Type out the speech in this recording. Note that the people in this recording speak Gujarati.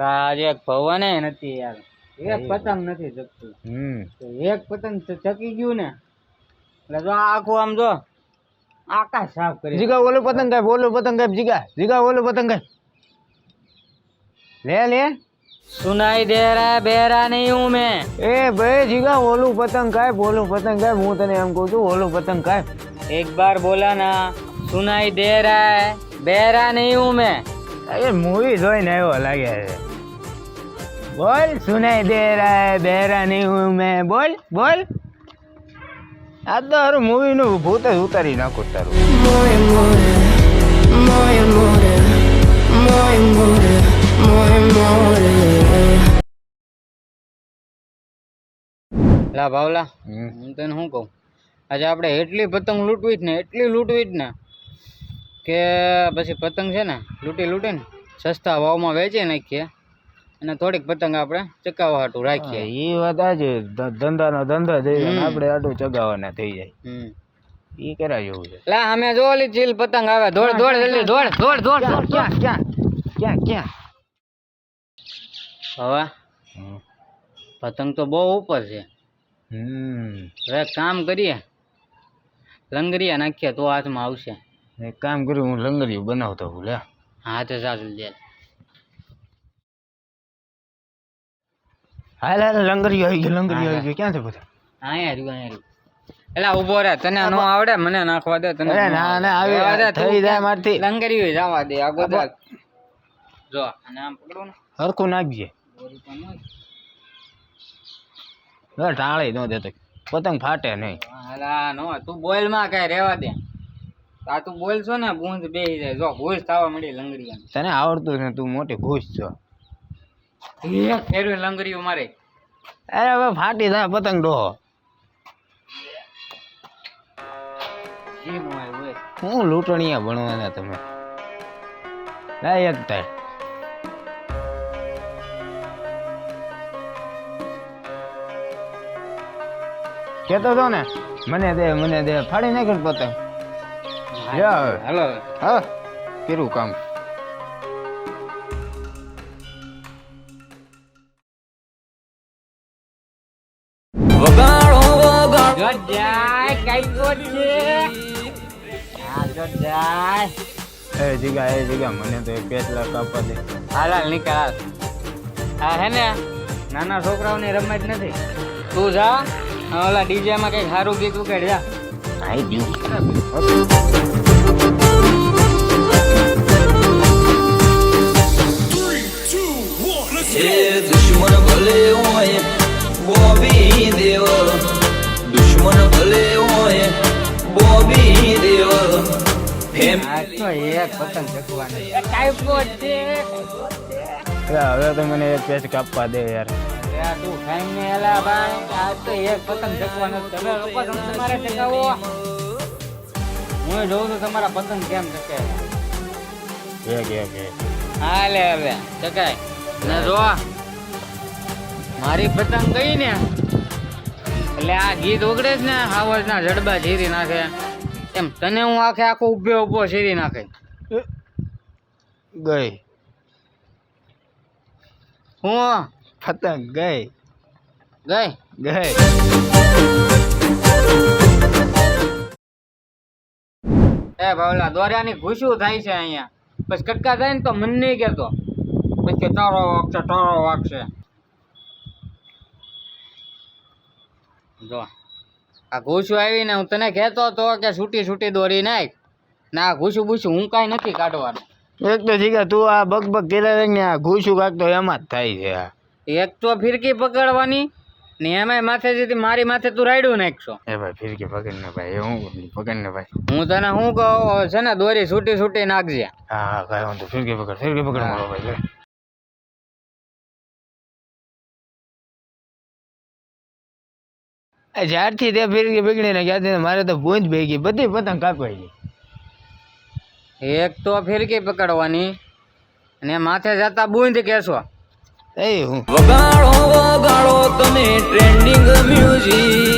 આજે એક ભવને નથી યાર, એક પતંગ નથી ચકતું. એક પતંગ ચકી ગયું ને એટલે જો આખું આમ જો આકાશ સાફ કરી. જીગા ઓલું પતંગ કાપ, ઓલું પતંગ કાપ. જીગા ઓલું પતંગ કાપ. લે સુનાઈ દે રહા બેરા નહીં હું મેં. એ ભાઈ જીગા ઓલું પતંગ કાપ, ઓલું પતંગ કાપ. હું તને એમ કહું છું ઓલું પતંગ કાપ. एक बार बोला ना, सुनाई दे रहा है बेरा नहीं हूँ मैं. अरे मूवी જોઈને આવ્યો લાગે છે. બોલ સુનાઈ દે રહા હે બેરા નહીં હું મેં. બોલ બોલ. આ તો હારું મૂવી નું ભૂત જ ઉતારી નાખું તારું. લા ભાવલા, હું તને શું કહું, આજે આપણે એટલી પતંગ લૂંટવી જ ને કે પછી પતંગ છે ને લૂંટીને સસ્તા ભાવમાં વેચી નાખીએ અને થોડીક પતંગ આપણે ચકાવવા હાટું રાખીએ. એ વાત આજે ધંધાનો ધંધો થઈ જાય, આપણે આટલું ચગાવવાના થઈ જાય. એ કરા જેવું છે. લા અમે જો ઓલી ચીલ પતંગ આવે, દોડ જલ્દી દોડ. ક્યાં હવે પતંગ તો બહુ ઉપર છે. હવે કામ કરીએ, લંગરિયા નાખીએ તો હાથમાં આવશે. એક કામ કર્યું, હું લંગરિયું બનાવતો હું. લે હા તો ચાલુ દે. હાલ લંગરિયું આવી ગયું. ક્યાં છે બધા? અહીંયા રહ્યું. એલા ઉભો રે, તને નો આવડે, મને નાખવા દે. તને ના આવી થઈ જાય મારથી. લંગરિયું જવા દે. આ ગોદા જો અને આમ પકડો ને, હરખું નાખજે. ટાળી ન દેતો, પતંગ ફાટે નહીં. હાલા નો તું બોલ માં કઈ રેવા દે. આ તું બોલ છો ને બૂંદ બેહી જાય. જો ઘૂસ થવા મળી લંગરિયા. તને આવડતું ને, તું મોટી ઘૂસ છો. એક ફેરવી લંગરિયું મારે. અરે હવે ફાટી જાય પતંગ ડોહો. હું લૂંટણીયા ભણવાના તમે. લાયક થાય. કેતો તો ને મને દે ફાડી નાખ્યો પતંગ. હાલો હા કેરું કામ. જીગા મને તો 5 લાખ આપવા દે. હાલ નીકળ. હા હે ને, નાના છોકરાઓની રમત નથી. તું જા ઓલા ડીજે માં કઈ સારું ગીત ઉકેડ જા. દુશ્મન ભલે હોય બોબી દેવ, દુશ્મન ભલે હોય બોબી દેવ. એક પતંગ ચકવાની હવે તો મને 1 પેચ કાપવા દે યાર. તું ખાઈ ને એલા ભાઈ, આ તો એક પતંગ ચકવાનો. તમે લોકો તમારે ચકાવો, હું જોઉં છું તમારા પતંગ કેમ ચકે. હા લે હવે ચકાય ને. જો મારી પતંગ ગઈ ને એટલે આ ગીત ઉગડે જ ને, હાવજ ના જડબા ચીરી નાખે એમ તને હું આખો ઉભો ચીરી નાખે. ગઈ હું પતંગ ગઈ. એ ભાવલા દોર્યાની ઘૂસું થાય છે અહીંયા. પછી કટકા થાય ને તો મન નહીં કેતો, પછી તારો વાગશે. જો આ ઘૂસું આવીને હું તને કહેતો હતો કે છૂટી દોરી નાખ. ના ઘૂસું હું કાંઈ નથી કાઢવાનું. એક તો જીગા તું આ બકબક કર્યા ને આ ઘૂસું કાઢતો એમાં જ થાય છે. એક તો ફિરકી પકડવાની ને એમાં માથે જેથી મારી માથે તું રાયડું નાખશો. એ ભાઈ ફિરકી પકડ ને ભાઈ. હું પકડ ને ભાઈ. હું તને શું કહું છે ને, દોરી છૂટી નાખજે. હા કઈ વાંધો. ફિરકી પકડ મારો ભાઈ. જ્યારથી તે ફિરકી પકડી ને ત્યારથી મારે તો બૂંદ ભેગી બધી પતંગ કાપાઈ ગઈ. એક તો ફિરકી પકડવાની અને માથે જતા બૂંદ કેશો. વગાડો તમે ટ્રેન્ડિંગ મ્યુઝિક.